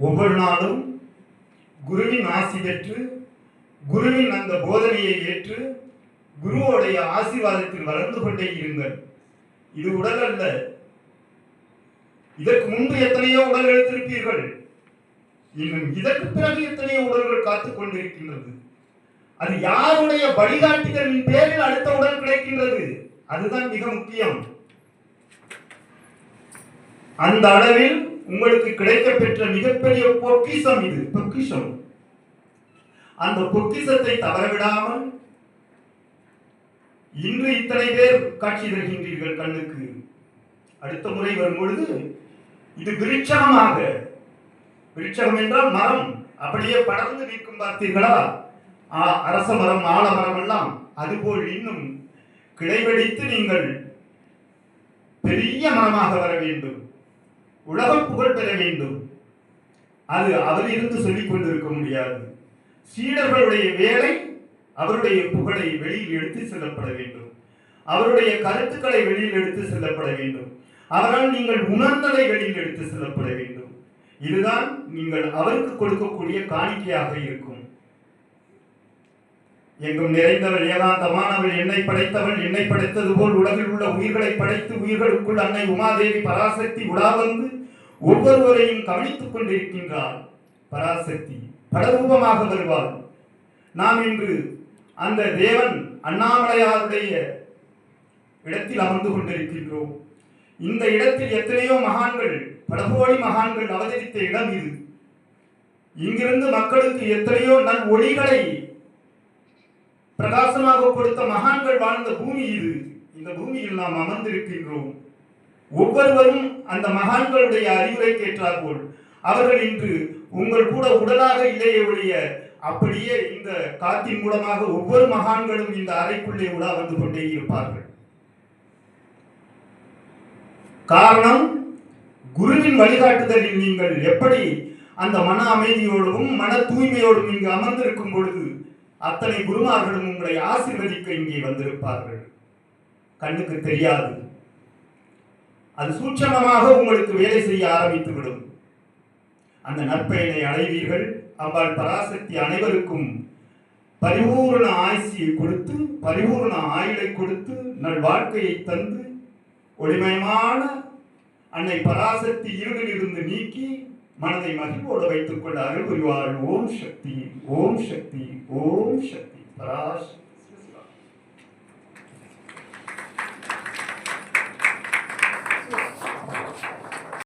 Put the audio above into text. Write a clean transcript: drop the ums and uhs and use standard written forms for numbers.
ஒவ்வொரு நாளும் குருவின் ஆசி பெற்று குருவின் அந்த போதனையை ஏற்று குருவோடைய ஆசீர்வாதத்தில் வளர்ந்து கொண்டே இருங்கள். இது உடல் அல்ல. இதற்கு முன்பு எத்தனையோ உடல் எடுத்திருப்பீர்கள். இன்னும் இதற்கு பிறகு எத்தனையோ உடல்கள் காத்துக் கொண்டிருக்கின்றது. அது யாருடைய வழிகாட்டுதலின் பேரில் அடுத்த உடல் கிடைக்கின்றது. அதுதான் மிக முக்கியம். அந்த அளவில் உங்களுக்கு கிடைக்க பெற்ற மிகப்பெரிய பொக்கிஷம் இது. பொக்கிஷம். அந்த பொக்கிஷத்தை தவறவிடாமல் இன்று இத்தனை பேர் காட்சி தருகின்றீர்கள் கண்ணுக்கு. அடுத்த முறை வரும் பொழுது இது விருட்சகமாக, விருட்சகம் என்றால் மரம் அப்படியே படர்ந்து நிற்கும் பார்த்தீர்களா? அரச மரம், ஆலமரம் எல்லாம் அதுபோல் இன்னும் கிளைவெடித்து நீங்கள் பெரிய மரமாக வர வேண்டும், உலக புகழ் பெற வேண்டும். அது அவரிருந்து சொல்லிக் கொண்டிருக்க முடியாது. சீடர்களுடைய வேலை அவருடைய புகழை வெளியில் எடுத்து செல்லப்பட வேண்டும். அவருடைய கருத்துக்களை வெளியில் எடுத்து செல்லப்பட வேண்டும். அவரால் நீங்கள் உணர்ந்ததை வெளியில் எடுத்து செல்லப்பட வேண்டும். இதுதான் நீங்கள் அவருக்கு கொடுக்கக்கூடிய காணிக்கையாக இருக்கும். எங்கும் நிறைந்தவள் ஏகாந்தமானவள், என்னை படைத்தவள், என்னை படைத்தது போல் உலகில் உள்ள உயிர்களை படைத்து உயிர்களுக்குள் அன்னை உமாதேவி பராசக்தி உலா வந்து ஒவ்வொருவரையும் கவனித்துக் கொண்டிருக்கின்றார். பராசக்தி படரூபமாக வருவாள். நாம் இன்று அந்த தேவன் அண்ணாமலையாருடைய இடத்தில் அமர்ந்து கொண்டிருக்கின்றோம். இந்த இடத்தில் எத்தனையோ மகான்கள், படகோடி மகான்கள் அவதரித்த இடம் இது. இங்கிருந்து மக்களுக்கு எத்தனையோ நல் ஒளிகளை பிரகாசமாக கொடுத்த மகான்கள் வாழ்ந்த பூமி இது. இந்த பூமியில் நாம் அமர்ந்திருக்கின்றோம். ஒவ்வொருவரும் அந்த மகான்களுடைய அறிவுரை கேட்டார் போல் அவர்கள் இன்று உங்கள் கூட உடலாக இல்லையே ஒழிய அப்படியே இந்த காற்றின் மூலமாக ஒவ்வொரு மகான்களும் இந்த அறைக்குள்ளே உலா வந்து கொண்டே இருப்பார்கள். காரணம், குருவின் வழிகாட்டுதலில் நீங்கள் எப்படி அந்த மன அமைதியோடும் மன தூய்மையோடும் இங்கு அமர்ந்திருக்கும் பொழுது அத்தனை குருமார்களும் உங்களை ஆசீர்வதிக்க இங்கே வந்திருப்பார்கள். கண்ணுக்கு தெரியாது, அது சூட்சமமாக உங்களுக்கு வேலை செய்ய ஆரம்பித்துவிடும். அந்த நற்பயனை அடைவீர்கள். அம்பாள் பராசக்தி அனைவருக்கும் பரிபூர்ண ஆயுசியை கொடுத்து, பரிபூர்ண ஆயுளை கொடுத்து, நல் வாழ்க்கையை தந்து, ஒளிமயமான அன்னை பராசக்தி இருளில் இருந்து நீக்கி மனதை மகிழ்வோடு வைத்துக் கொள்ள அருள் புரிவாள். ஓம் சக்தி, ஓம் சக்தி, ஓம் சக்தி. பராசக்தி.